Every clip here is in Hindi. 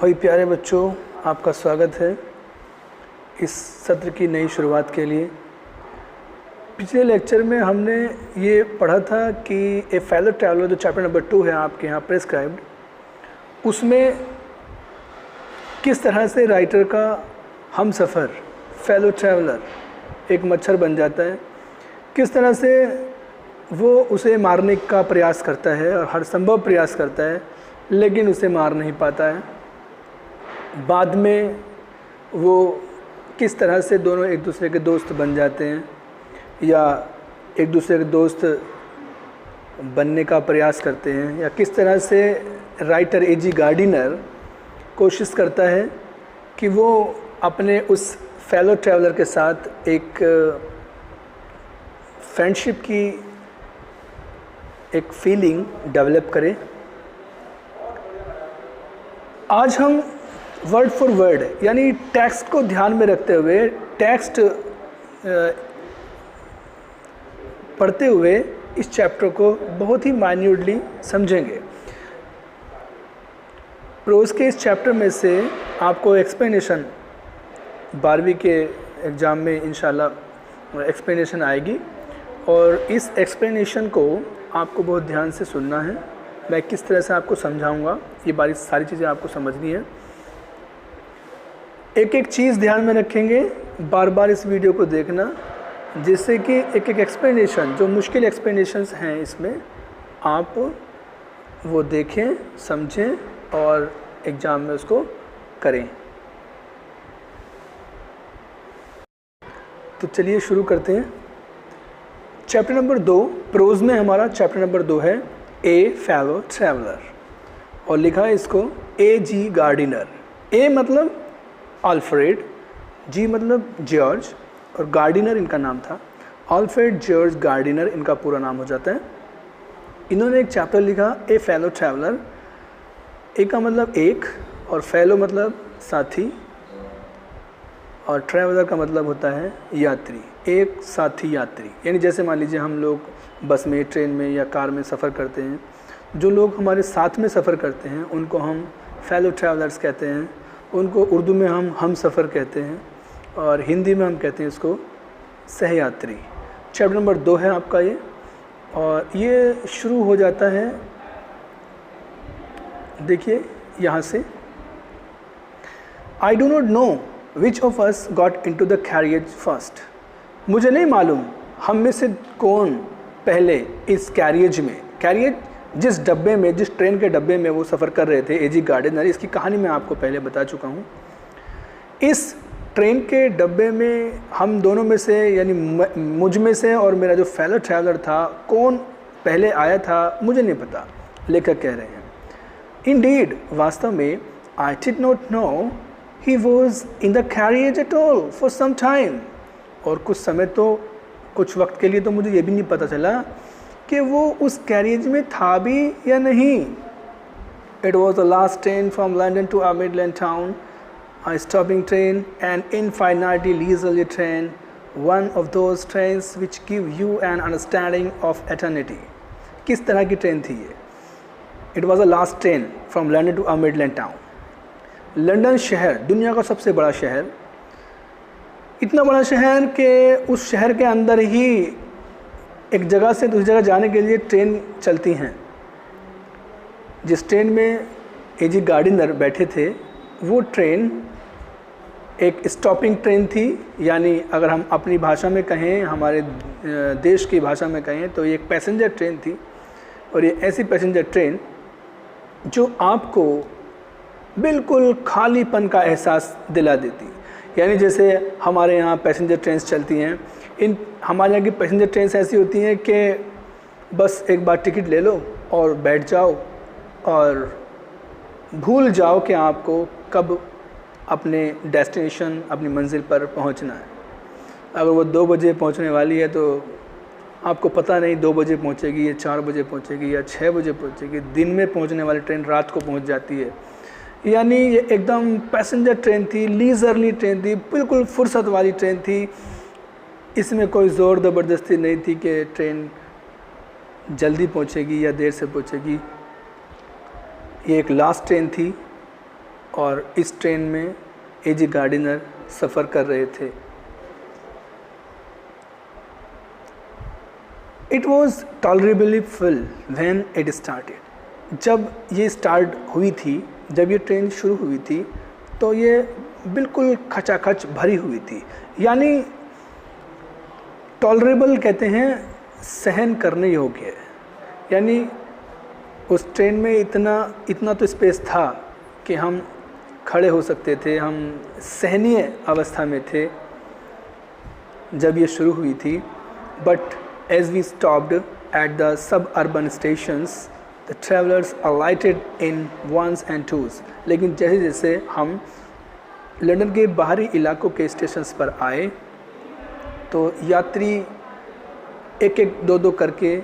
भाई प्यारे बच्चों, आपका स्वागत है इस सत्र की नई शुरुआत के लिए। पिछले लेक्चर में हमने ये पढ़ा था कि ए फेलो ट्रैवलर, जो चैप्टर नंबर 2 है आपके यहाँ प्रेस्क्राइब्ड, उसमें किस तरह से राइटर का हम सफ़र फेलो ट्रैवलर एक मच्छर बन जाता है, किस तरह से वो उसे मारने का प्रयास करता है और हर संभव प्रयास करता है लेकिन उसे मार नहीं पाता है। बाद में वो किस तरह से दोनों एक दूसरे के दोस्त बन जाते हैं या एक दूसरे के दोस्त बनने का प्रयास करते हैं, या किस तरह से राइटर एजी गार्डिनर कोशिश करता है कि वो अपने उस फेलो ट्रैवलर के साथ एक फ्रेंडशिप की एक फीलिंग डेवलप करे। आज हम वर्ड फॉर वर्ड यानी टेक्स्ट को ध्यान में रखते हुए, टेक्स्ट पढ़ते हुए इस चैप्टर को बहुत ही माइन्यूटली समझेंगे। प्रोज के इस चैप्टर में से आपको एक्सप्लेनेशन 12वीं के एग्ज़ाम में इंशाल्लाह एक्सप्लेनेशन आएगी और इस एक्सप्लेनेशन को आपको बहुत ध्यान से सुनना है। मैं किस तरह से आपको समझाऊंगा, ये सारी चीज़ें आपको समझनी है। एक एक चीज़ ध्यान में रखेंगे, बार बार इस वीडियो को देखना, जिससे कि एक एक एक्सप्लेनेशन, जो मुश्किल एक्सप्लेनेशंस हैं इसमें, आप वो देखें, समझें और एग्ज़ाम में उसको करें। तो चलिए शुरू करते हैं। चैप्टर नंबर 2, प्रोज में हमारा चैप्टर नंबर 2 है ए फेलो ट्रैवलर, और लिखा है इसको एजी गार्डिनर। ए मतलब अल्फ्रेड, जी मतलब जॉर्ज, और गार्डिनर इनका नाम था। अल्फ्रेड जॉर्ज गार्डिनर इनका पूरा नाम हो जाता है। इन्होंने एक चैप्टर लिखा ए फेलो ट्रैवलर। ए का मतलब एक, और फेलो मतलब साथी, और ट्रैवलर का मतलब होता है यात्री, एक साथी यात्री। यानी जैसे मान लीजिए हम लोग बस में, ट्रेन में या कार में सफ़र करते हैं, जो लोग हमारे साथ में सफ़र करते हैं उनको हम फेलो ट्रैवलर्स कहते हैं। उनको उर्दू में हम सफ़र कहते हैं और हिंदी में हम कहते हैं इसको सहयात्री। चैप्टर नंबर 2 है आपका ये, और ये शुरू हो जाता है, देखिए यहाँ से, I do not know which of us got into the carriage first. मुझे नहीं मालूम हम में से कौन पहले इस कैरियज में, कैरियज जिस डब्बे में, जिस ट्रेन के डब्बे में वो सफ़र कर रहे थे एजी गार्डिनर, इसकी कहानी मैं आपको पहले बता चुका हूँ। इस ट्रेन के डब्बे में हम दोनों में से, यानी मुझ में से और मेरा जो फेलो ट्रैवलर था, कौन पहले आया था मुझे नहीं पता, लेखक कह रहे हैं। इंडीड, वास्तव में, I did not know he was in the carriage at all for some time. और कुछ समय तो, कुछ वक्त के लिए तो मुझे ये भी नहीं पता चला कि वो उस कैरियज में था भी या नहीं। It was the last train from London to our Midland town, a stopping train, an infinitely leisurely train, one of those trains which give you an understanding of eternity. किस तरह की ट्रेन थी ये? It was a last train from London to our Midland town. London शहर, दुनिया का सबसे बड़ा शहर, इतना बड़ा शहर कि उस शहर के अंदर ही एक जगह से दूसरी जगह जाने के लिए ट्रेन चलती हैं। जिस ट्रेन में एजी गार्डिनर बैठे थे, वो ट्रेन एक स्टॉपिंग ट्रेन थी, यानी अगर हम अपनी भाषा में कहें, हमारे देश की भाषा में कहें, तो ये एक पैसेंजर ट्रेन थी। और ये ऐसी पैसेंजर ट्रेन जो आपको बिल्कुल खालीपन का एहसास दिला देती। यानी जैसे हमारे यहाँ पैसेंजर ट्रेन्स चलती हैं, हमारे यहाँ की पैसेंजर ट्रेन्स ऐसी होती हैं कि बस एक बार टिकट ले लो और बैठ जाओ और भूल जाओ कि आपको कब अपने डेस्टिनेशन, अपनी मंजिल पर पहुंचना है। अगर वो 2 बजे पहुंचने वाली है तो आपको पता नहीं 2 बजे पहुंचेगी या 4 बजे पहुंचेगी या 6 बजे पहुंचेगी। दिन में पहुंचने वाली ट्रेन रात को पहुंच जाती है। यानी ये एकदम पैसेंजर ट्रेन थी, लीजरली ट्रेन थी, बिल्कुल फुर्सत वाली ट्रेन थी। इसमें कोई ज़ोर ज़बरदस्ती नहीं थी कि ट्रेन जल्दी पहुंचेगी या देर से पहुंचेगी। ये एक लास्ट ट्रेन थी और इस ट्रेन में एजी गार्डिनर सफ़र कर रहे थे। It was tolerably full when it started. जब ये स्टार्ट हुई थी, जब ये ट्रेन शुरू हुई थी, तो ये बिल्कुल खचाखच भरी हुई थी। यानी टॉलरेबल कहते हैं सहन करने योग्य, यानी उस ट्रेन में इतना तो स्पेस था कि हम खड़े हो सकते थे, हम सहनीय अवस्था में थे जब ये शुरू हुई थी। But as we stopped at the suburban stations the travellers alighted in ones and twos. लेकिन जैसे जैसे हम लंदन के बाहरी इलाकों के स्टेशंस पर आए तो यात्री एक एक दो दो करके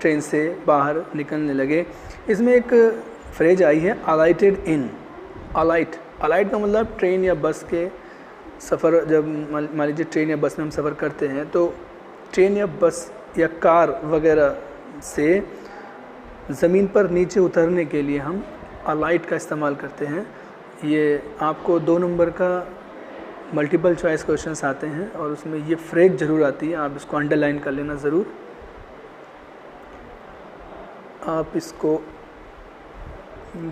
ट्रेन से बाहर निकलने लगे। इसमें एक फ्रेज आई है अलाइटेड इन। अलाइट का मतलब ट्रेन या बस के सफ़र, जब मान लीजिए ट्रेन या बस में हम सफ़र करते हैं तो ट्रेन या बस या कार वगैरह से ज़मीन पर नीचे उतरने के लिए हम अलाइट का इस्तेमाल करते हैं। ये आपको 2 नंबर का मल्टीपल चॉइस क्वेश्चंस आते हैं और उसमें ये फ्रेज ज़रूर आती है, आप इसको अंडरलाइन कर लेना ज़रूर। आप इसको,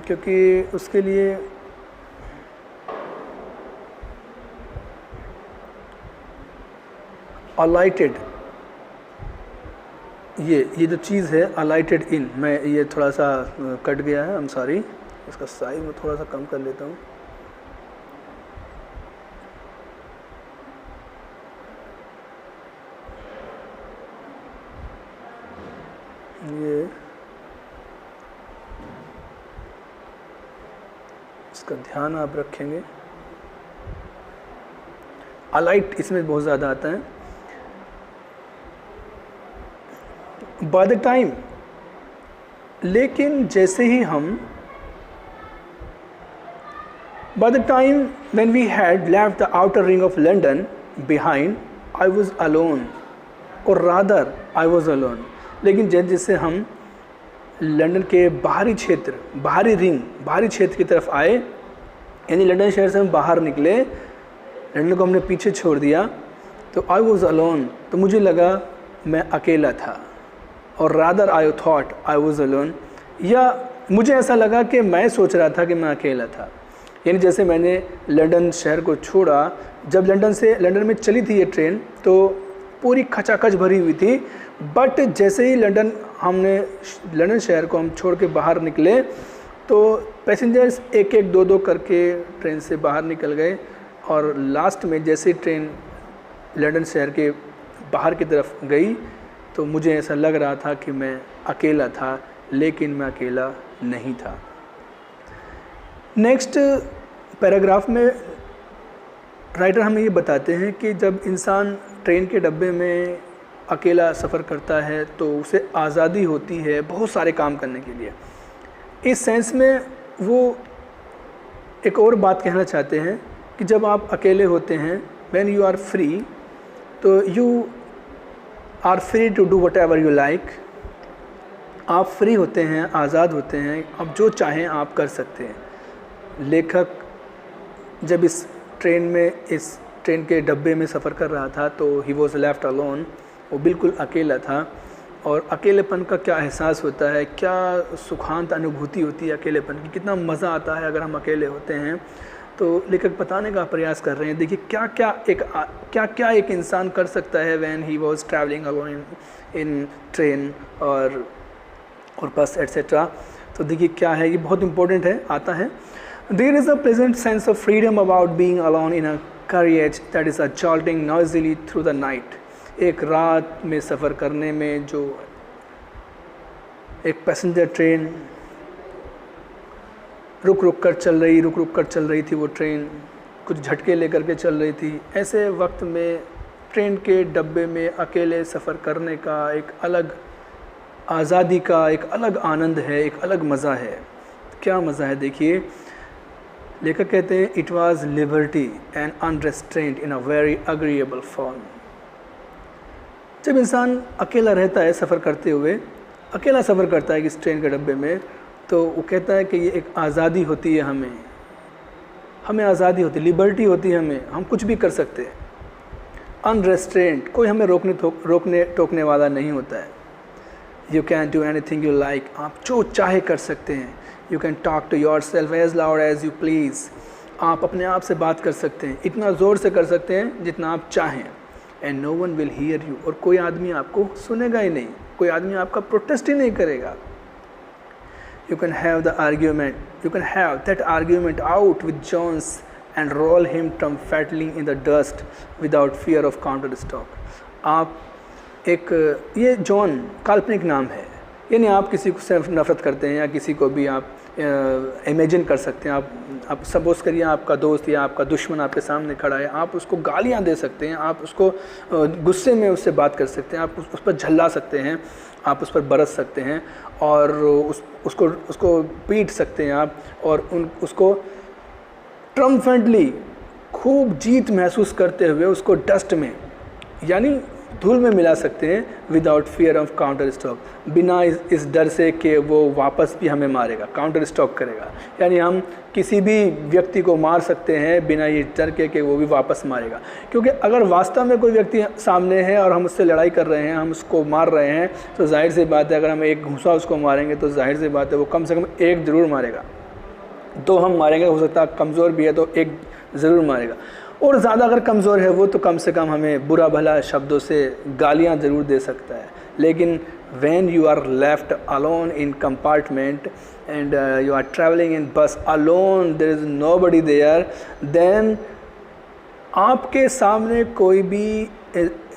क्योंकि उसके लिए अलाइटेड, ये जो चीज़ है अलाइटेड इन, मैं ये थोड़ा सा कट गया है, आई एम सॉरी, इसका साइज में थोड़ा सा कम कर लेता हूँ। ये इसका ध्यान आप रखेंगे। अलाइट इसमें बहुत ज़्यादा आता है। बाय द टाइम, लेकिन जैसे ही हम by the time when we had left the outer ring of London behind, I was alone, or rather I was alone। लेकिन जैसे हम लंदन के बाहरी क्षेत्र, बाहरी क्षेत्र की तरफ आए, यानी लंदन शहर से हम बाहर निकले, लंदन को हमने पीछे छोड़ दिया, तो I was alone, तो मुझे लगा मैं अकेला था। और rather I thought I was alone, या मुझे ऐसा लगा कि मैं सोच रहा था कि मैं अकेला था। यानी जैसे मैंने लंदन शहर को छोड़ा, जब लंदन में चली थी ये ट्रेन तो पूरी खचाखच भरी हुई थी, बट जैसे ही लंदन शहर को हम छोड़ के बाहर निकले तो पैसेंजर्स एक एक दो दो करके ट्रेन से बाहर निकल गए और लास्ट में जैसे ही ट्रेन लंदन शहर के बाहर की तरफ गई तो मुझे ऐसा लग रहा था कि मैं अकेला था, लेकिन मैं अकेला नहीं था। नेक्स्ट पैराग्राफ में राइटर हमें ये बताते हैं कि जब इंसान ट्रेन के डब्बे में अकेला सफ़र करता है तो उसे आज़ादी होती है बहुत सारे काम करने के लिए। इस सेंस में वो एक और बात कहना चाहते हैं कि जब आप अकेले होते हैं, व्हेन यू आर फ्री, तो you are free to do whatever you like. आप फ्री होते हैं, आज़ाद होते हैं, आप जो चाहें आप कर सकते हैं। लेखक जब इस ट्रेन के डब्बे में सफ़र कर रहा था तो ही वॉज लेफ्ट अलोन, वो बिल्कुल अकेला था। और अकेलेपन का क्या एहसास होता है, क्या सुखांत अनुभूति होती है अकेलेपन की, कितना मज़ा आता है अगर हम अकेले होते हैं। तो लेखक बताने का प्रयास कर रहे हैं, देखिए क्या क्या एक इंसान कर सकता है when he was travelling alone in train और बस एट्सेट्रा। तो देखिए क्या है, ये बहुत इंपॉर्टेंट है, आता है। There is a pleasant sense of freedom about being alone in a carriage that is jolting noisily through the night। एक रात में सफ़र करने में जो एक पैसेंजर ट्रेन रुक रुक कर चल रही थी, वो ट्रेन कुछ झटके लेकर के चल रही थी। ऐसे वक्त में ट्रेन के डब्बे में अकेले सफ़र करने का एक अलग आज़ादी का एक अलग आनंद है, एक अलग मज़ा है। क्या मज़ा है देखिए, लेखक कहते हैं it was liberty and unrestraint in a very agreeable form. जब इंसान अकेला रहता है सफ़र करते हुए, अकेला सफ़र करता है इस ट्रेन के डब्बे में, तो वो कहता है कि ये एक आज़ादी होती है हमें, हमें आज़ादी होती, लिबर्टी होती है, हमें, हम कुछ भी कर सकते हैं, अनरेस्ट्रेंट, कोई हमें रोकने टोकने वाला नहीं होता है। You can do anything you like, आप जो चाहे कर सकते हैं। You can talk to yourself as loud as you please, आप अपने आप से बात कर सकते हैं, इतना ज़ोर से कर सकते हैं जितना आप चाहें, and no one will hear you, और कोई आदमी आपको सुनेगा ही नहीं, कोई आदमी आपका प्रोटेस्ट ही नहीं करेगा। You can have the argument, you can have that argument out with Jones and roll him triumphantly in the dust without fear of counter stock. आप एक, ये जॉन काल्पनिक नाम है, यानी आप किसी को से नफरत करते हैं या किसी को भी आप इमेजिन कर सकते हैं। आप सपोज करिए आपका दोस्त या आपका दुश्मन आपके सामने खड़ा है, आप उसको गालियाँ दे सकते हैं, आप उसको गुस्से में उससे बात कर सकते हैं, आप उस पर झल्ला सकते हैं, आप उस पर बरस सकते हैं और उसको पीट सकते हैं आप, और उसको ट्रम्फेंटली खूब जीत महसूस करते हुए उसको डस्ट में यानी धूल में मिला सकते हैं, without fear of counter stock, बिना इस डर से कि वो वापस भी हमें मारेगा, काउंटर स्टॉक करेगा। यानी हम किसी भी व्यक्ति को मार सकते हैं बिना ये डर के वो भी वापस मारेगा, क्योंकि अगर वास्तव में कोई व्यक्ति सामने है और हम उससे लड़ाई कर रहे हैं, हम उसको मार रहे हैं, तो जाहिर सी बात है अगर हम एक घूंसा उसको मारेंगे तो जाहिर सी बात है वो कम से कम एक ज़रूर मारेगा, दो हम मारेंगे, हो सकता है कमज़ोर भी है तो एक ज़रूर मारेगा, और ज़्यादा अगर कमज़ोर है वो तो कम से कम हमें बुरा भला शब्दों से गालियाँ ज़रूर दे सकता है। लेकिन when you are left alone in compartment and you are traveling in bus alone, there is nobody there, then आपके सामने कोई भी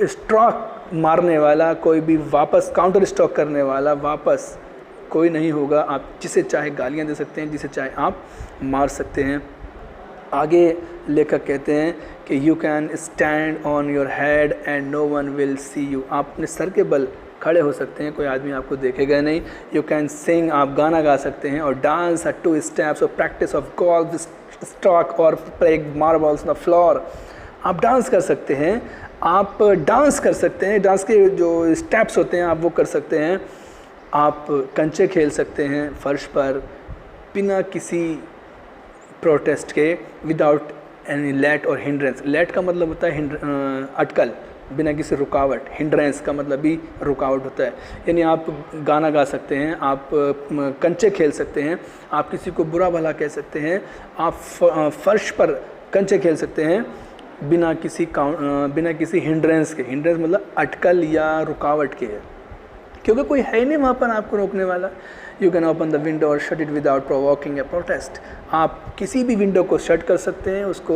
स्ट्रोक मारने वाला, कोई भी वापस काउंटर स्ट्रोक करने वाला वापस कोई नहीं होगा। आप जिसे चाहे गालियाँ दे सकते हैं, जिसे चाहे आप मार सकते हैं। आगे लेखक कहते हैं कि you can stand on your head and no one will see you, आप अपने सर के बल खड़े हो सकते हैं, कोई आदमी आपको देखेगा नहीं। यू कैन सिंग, आप गाना गा सकते हैं, और डांस एट 2 स्टेप्स और प्रैक्टिस ऑफ गोल्फ स्टॉक और play marbles on the floor, आप डांस कर सकते हैं, आप डांस कर सकते हैं, डांस के जो स्टेप्स होते हैं आप वो कर सकते हैं, आप कंचे खेल सकते हैं फर्श पर बिना किसी प्रोटेस्ट के, विदाउट एनी लेट और हिंड्रेंस। लेट का मतलब होता है अटकल, बिना किसी रुकावट। हिंड्रेंस का मतलब भी रुकावट होता है, यानी आप गाना गा सकते हैं, आप कंचे खेल सकते हैं, आप किसी को बुरा भला कह सकते हैं, आप फर्श पर कंचे खेल सकते हैं बिना किसी हिंड्रेंस के। हिंड्रेंस मतलब अटकल या रुकावट के, क्योंकि कोई है नहीं वहाँ पर आपको रोकने वाला। You can open the window और shut it without provoking a protest, आप किसी भी विंडो को शट कर सकते हैं, उसको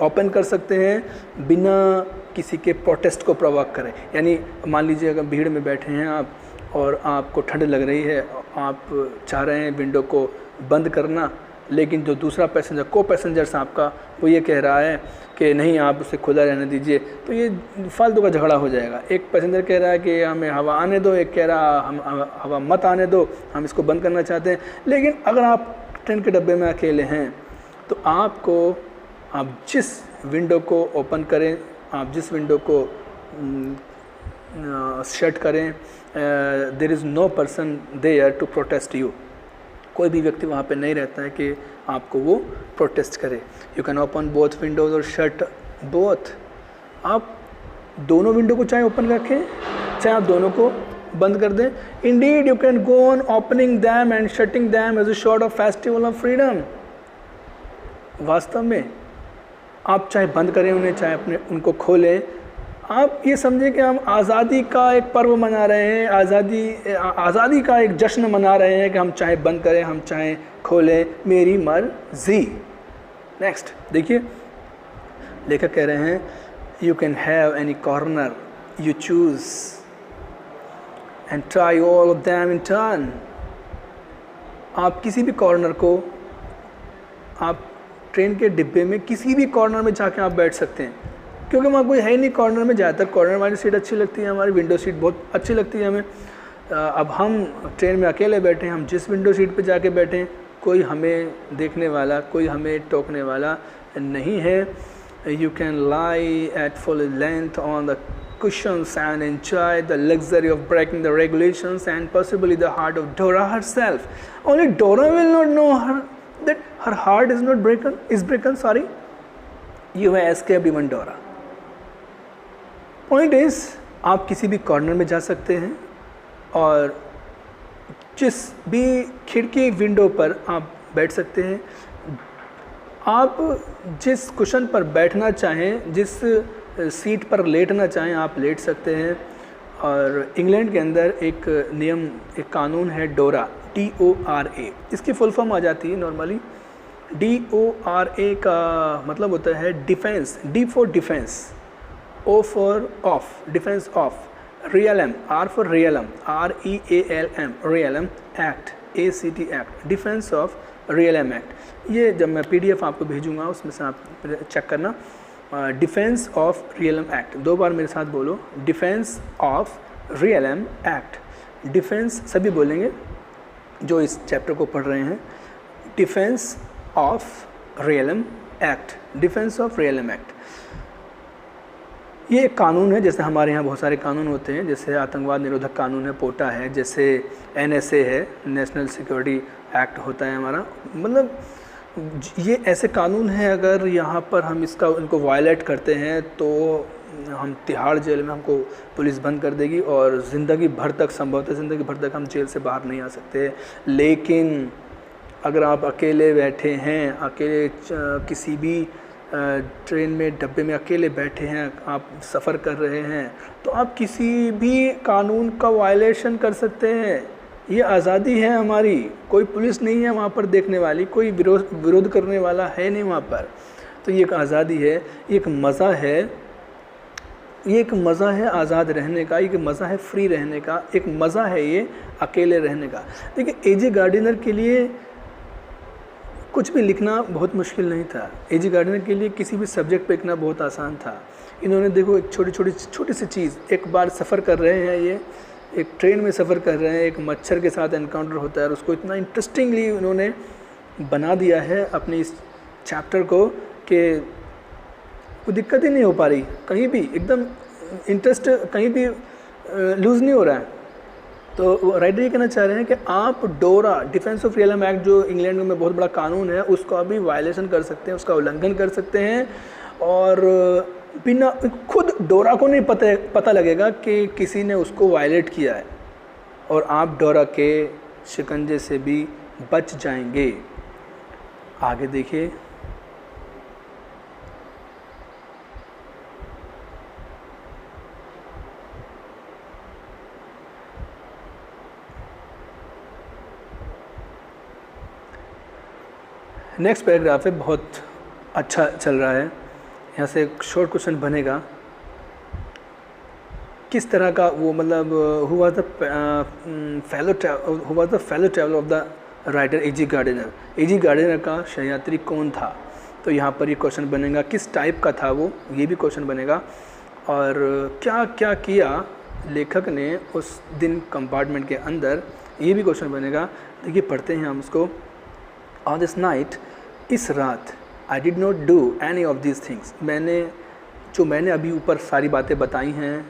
ओपन कर सकते हैं बिना किसी के प्रोटेस्ट को प्रोवोक करें। यानी मान लीजिए अगर भीड़ में बैठे हैं आप और आपको ठंड लग रही है, आप चाह रहे हैं विंडो को बंद करना, लेकिन जो दूसरा पैसेंजर को पैसेंजर्स आपका वो ये कह रहा है कि नहीं आप उसे खुला रहने दीजिए, तो ये फालतू का झगड़ा हो जाएगा। एक पैसेंजर कह रहा है कि हमें हवा आने दो, एक कह रहा हम हवा मत आने दो, हम इसको बंद करना चाहते हैं। लेकिन अगर आप ट्रेन के डब्बे में अकेले हैं तो आप जिस विंडो को ओपन करें, आप जिस विंडो को शट करें, there is no person there to protest you, कोई भी व्यक्ति वहाँ पे नहीं रहता है कि आपको वो प्रोटेस्ट करे। You can open both Windows और शट बोथ, आप दोनों विंडो को चाहे ओपन रखें चाहे आप दोनों को बंद कर दें। Indeed you can go on opening them and shutting them as a sort of festival of freedom. वास्तव में आप चाहे बंद करें उन्हें, चाहे अपने उनको खोलें, आप ये समझें कि हम आज़ादी का एक पर्व मना रहे हैं, आज़ादी का एक जश्न मना रहे हैं कि हम चाहे बंद करें, हम चाहे खोलें, मेरी मर्जी। नेक्स्ट देखिए, लेखक कह रहे हैं you can have any corner you choose and try all of them in turn. आप किसी भी कॉर्नर को, आप ट्रेन के डिब्बे में किसी भी कॉर्नर में जाके आप बैठ सकते हैं, क्योंकि वहाँ कोई है ही नहीं कॉर्नर में। ज़्यादातर कॉर्नर वाली सीट अच्छी लगती है, हमारी विंडो सीट बहुत अच्छी लगती है हमें। अब हम ट्रेन में अकेले बैठे हैं, हम जिस विंडो सीट पे जाके बैठें, कोई हमें देखने वाला, कोई हमें टोकने वाला नहीं है। You can lie at full length on the cushions and enjoy the luxury of breaking the regulations and possibly the heart of Dora herself. Only Dora will not know that her heart is not broken, sorry. You have escaped even Dora. Point is, आप किसी भी कॉर्नर में जा सकते हैं और जिस भी खिड़की विंडो पर आप बैठ सकते हैं। आप जिस कुशन पर बैठना चाहें, जिस सीट पर लेटना चाहें, आप लेट सकते हैं। और इंग्लैंड के अंदर एक नियम, एक कानून है डोरा, DORA। इसकी फुल फॉर्म आ जाती है नॉर्मली। DORA का मतलब होता है defence, D for defence, O for of, defence of, realm, R for realm, REALM, realm act, ACT act, defence of realm act. ये जब मैं PDF आपको भेजूंगा उसमें से आप चेक करना। डिफेंस ऑफ रियलम एक्ट, 2 बार मेरे साथ बोलो, defence of realm act. Defence सभी बोलेंगे जो इस चैप्टर को पढ़ रहे हैं। Defence of realm act, defence of realm act. ये एक कानून है, जैसे हमारे यहाँ बहुत सारे कानून होते हैं, जैसे आतंकवाद निरोधक कानून है, पोटा है, जैसे NSA है, नेशनल सिक्योरिटी एक्ट होता है हमारा। मतलब ये ऐसे कानून हैं, अगर यहाँ पर हम इनको वायलेट करते हैं तो हम तिहाड़ जेल में हमको पुलिस बंद कर देगी और ज़िंदगी भर तक, संभवतः ज़िंदगी भर तक हम जेल से बाहर नहीं आ सकते। लेकिन अगर आप अकेले बैठे हैं, अकेले किसी भी ट्रेन में, डब्बे में अकेले बैठे हैं, आप सफ़र कर रहे हैं, तो आप किसी भी कानून का वायलेशन कर सकते हैं। ये आज़ादी है हमारी, कोई पुलिस नहीं है वहाँ पर देखने वाली, कोई विरोध करने वाला है नहीं वहाँ पर। तो ये एक आज़ादी है, ये एक मज़ा है, ये एक मज़ा है आज़ाद रहने का, एक मज़ा है फ्री रहने का, एक मज़ा है ये अकेले रहने का। देखिए A.J. गार्डिनर के लिए कुछ भी लिखना बहुत मुश्किल नहीं था। A.J. गार्डिनर के लिए किसी भी सब्जेक्ट पे लिखना बहुत आसान था। इन्होंने देखो एक छोटी सी चीज़, एक बार सफ़र कर रहे हैं, ये एक ट्रेन में सफ़र कर रहे हैं, एक मच्छर के साथ एनकाउंटर होता है और उसको इतना इंटरेस्टिंगली उन्होंने बना दिया है अपने इस चैप्टर को कि कोई दिक्कत ही नहीं हो पा रही, कहीं भी एकदम इंटरेस्ट कहीं भी लूज़ नहीं हो रहा है। तो राइटर ये कहना चाह रहे हैं कि आप डोरा, डिफेंस ऑफ रियलम एक्ट, जो इंग्लैंड में बहुत बड़ा कानून है, उसको अभी वायलेशन कर सकते हैं, उसका उल्लंघन कर सकते हैं और बिना खुद डोरा को नहीं पता लगेगा कि किसी ने उसको वायलेट किया है और आप डोरा के शिकंजे से भी बच जाएंगे। आगे देखिए, नेक्स्ट पैराग्राफ है, बहुत अच्छा चल रहा है। यहाँ से एक शॉर्ट क्वेश्चन बनेगा, किस तरह का वो, मतलब who was the fellow traveller of the writer A.J. Gardiner. A.J. Gardiner का शययात्री कौन था? तो यहाँ पर ये क्वेश्चन बनेगा, किस टाइप का था वो, ये भी क्वेश्चन बनेगा। और क्या क्या किया लेखक ने उस दिन कंपार्टमेंट के अंदर, ये भी क्वेश्चन बनेगा। देखिए पढ़ते हैं हम उसको। ऑन दिस नाइट, इस रात, आई did not do any of this things, मैंने अभी ऊपर सारी बातें बताई हैं,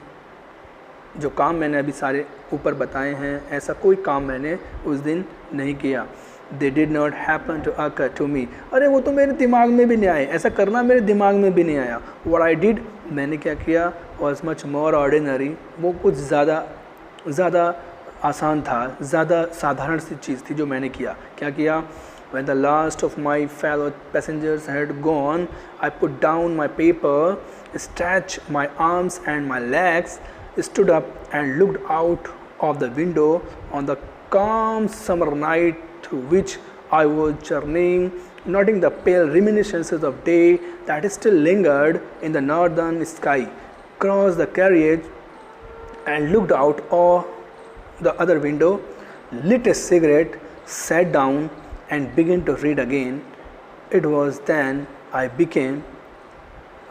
जो काम मैंने अभी सारे ऊपर बताए हैं, ऐसा कोई काम मैंने उस दिन नहीं किया। They did not happen to occur to me, अरे वो तो मेरे दिमाग में भी नहीं आए, ऐसा करना मेरे दिमाग में भी नहीं आया। व्हाट आई डिड, मैंने क्या किया, वॉज मच मोर ऑर्डिनरी, वो कुछ ज़्यादा आसान था, ज़्यादा साधारण सी चीज़ थी जो मैंने किया। क्या किया? When the last of my fellow passengers had gone, I put down my paper, stretched my arms and my legs, stood up and looked out of the window on the calm summer night through which I was journeying, noting the pale reminiscences of day that still lingered in the northern sky, crossed the carriage and looked out of the other window, lit a cigarette, sat down and began to read again. It was then I became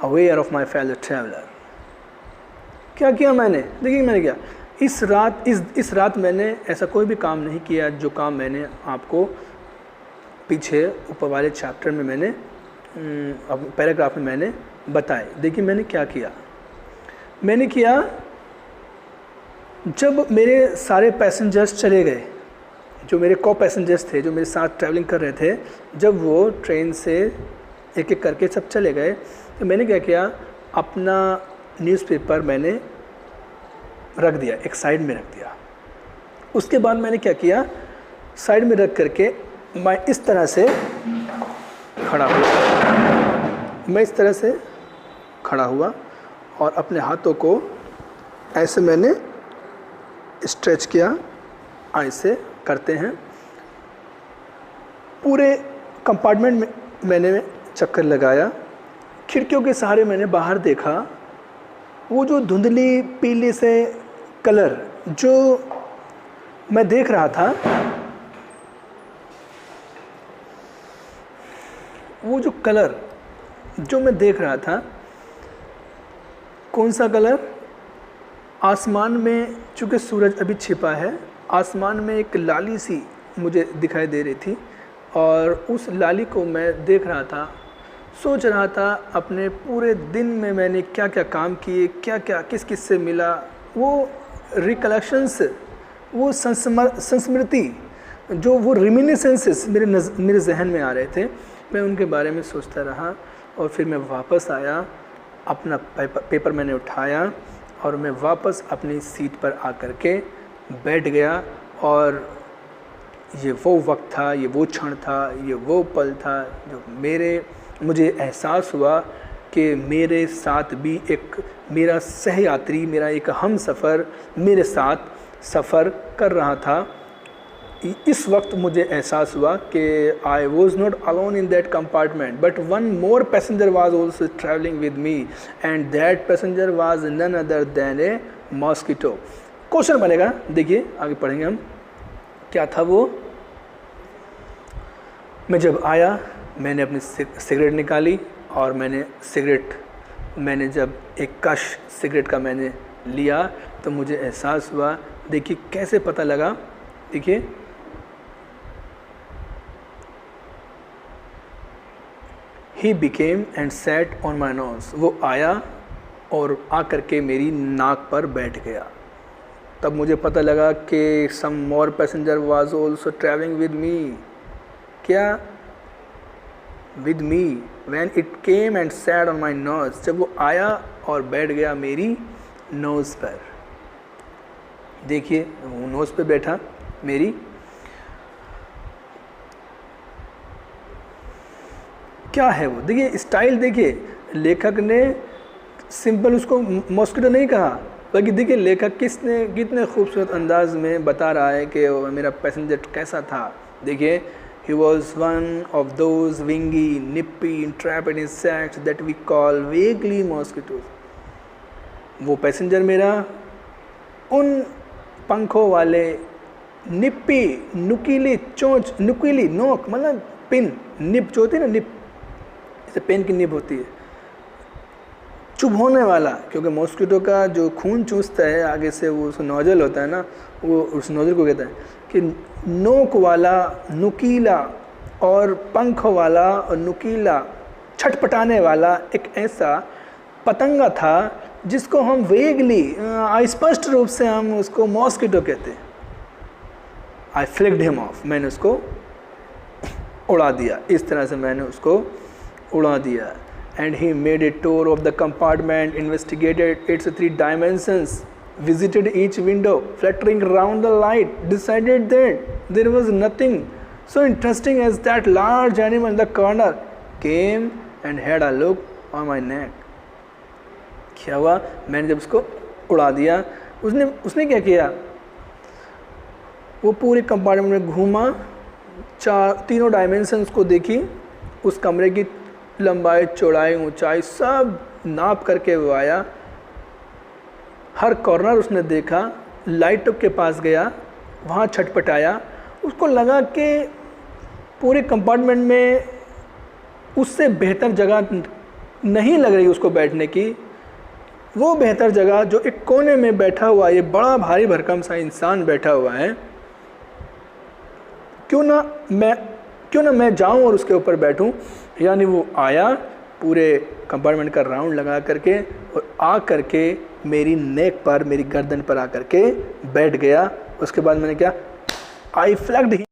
aware of my fellow traveler. क्या किया मैंने? देखिए मैंने क्या, इस रात मैंने ऐसा कोई भी काम नहीं किया जो काम मैंने आपको पीछे ऊपर वाले चैप्टर में मैंने पैराग्राफ में मैंने बताए। देखिए मैंने क्या किया, मैंने किया जब मेरे सारे पैसेंजर्स चले गए, जो मेरे को पैसेंजर्स थे, जो मेरे साथ ट्रैवलिंग कर रहे थे, जब वो ट्रेन से एक एक करके सब चले गए तो मैंने क्या किया, अपना न्यूज़पेपर मैंने रख दिया, एक साइड में रख दिया। उसके बाद मैंने क्या किया, साइड में रख करके मैं इस तरह से खड़ा हुआ, मैं इस तरह से खड़ा हुआ और अपने हाथों को ऐसे मैंने स्ट्रेच किया, ऐसे करते हैं। पूरे कंपार्टमेंट में मैंने चक्कर लगाया, खिड़कियों के सहारे मैंने बाहर देखा। वो जो धुंधली पीले से कलर जो मैं देख रहा था, वो जो कलर जो मैं देख रहा था, कौन सा कलर? आसमान में, चूँकि सूरज अभी छिपा है, आसमान में एक लाली सी मुझे दिखाई दे रही थी और उस लाली को मैं देख रहा था। सोच रहा था अपने पूरे दिन में मैंने क्या क्या काम किए, क्या क्या किस किस से मिला, वो रिकलेक्शंस, वो संस्मृति, जो वो रिमिनिसेंसेस मेरे जहन में आ रहे थे, मैं उनके बारे में सोचता रहा। और फिर मैं वापस आया, अपना पेपर मैंने उठाया और मैं वापस अपनी सीट पर आकर के बैठ गया। और ये वो वक्त था, ये वो क्षण था, ये वो पल था जो मुझे एहसास हुआ कि मेरे साथ भी एक मेरा सहयात्री, मेरा एक हम सफ़र मेरे साथ सफ़र कर रहा था। इस वक्त मुझे एहसास हुआ कि I was not alone in that compartment, but one more passenger was also travelling with me and that passenger was none other than a mosquito. Question बनेगा, देखिए आगे पढ़ेंगे हम, क्या था वो। मैं जब आया, मैंने अपनी सिगरेट निकाली और मैंने जब एक कश सिगरेट का मैंने लिया तो मुझे एहसास हुआ, देखिए कैसे पता लगा, देखिए he became and sat on my knows, वो आया और आकर के मेरी नाक पर बैठ गया। तब मुझे पता लगा कि some more passenger was also travelling with me. क्या? With me when it came and sat on my nose, जब वो आया और बैठ गया मेरी नोज़ पर। देखिए वो नोज़ पे बैठा मेरी। क्या है वो, देखिए स्टाइल, देखिए लेखक ने सिंपल उसको मॉस्किटो नहीं कहा, बल्कि देखिए लेखक कितने खूबसूरत अंदाज में बता रहा है कि मेरा पैसेंजर कैसा था। देखिए, he was one of those wingy, nippy, intrepid insects that we call vaguely mosquitoes. वो पैसेंजर मेरा उन पंखों वाले निप्पी, नुकीली चोंच, नुकीली नोक मतलब पिन, निप जो होती है ना, निप जैसे पेन की निप होती है, चुभोने वाला, क्योंकि मॉस्किटो का जो खून चूसता है आगे से, वो उसका नोजल होता है ना, वो उस नोजल को कहता है कि नोक वाला, नुकीला और पंख वाला और नुकीला, छटपटाने वाला एक ऐसा पतंगा था जिसको हम वेगली, स्पष्ट रूप से हम उसको मॉस्किटो कहते हैं। आई फ्लिक्ड हिम ऑफ, मैंने उसको उड़ा दिया, इस तरह से मैंने उसको उड़ा दिया। And he made a tour of the compartment, investigated it's 3 dimensions, visited each window, fluttering around the light, decided that there was nothing so interesting as that large animal in the corner, came and had a look on my neck. क्या हुआ, मैंने जब उसको उड़ा दिया, उसने क्या किया, वो पूरे कंपार्टमेंट में घूमा, तीनों डायमेंशंस को देखी, उस कमरे की लंबाई, चौड़ाई, ऊंचाई सब नाप करके वो आया, हर कॉर्नर उसने देखा, लाइटों के पास गया, वहाँ छटपटाया, उसको लगा कि पूरे कंपार्टमेंट में उससे बेहतर जगह नहीं लग रही उसको बैठने की। वो बेहतर जगह जो एक कोने में बैठा हुआ ये बड़ा भारी भरकम सा इंसान बैठा हुआ है, क्यों ना मैं जाऊं और उसके ऊपर बैठूं। यानी वो आया, पूरे कंपार्टमेंट का राउंड लगा करके और आ करके मेरी नेक पर, मेरी गर्दन पर आ करके बैठ गया। उसके बाद मैंने क्या, I flagged him.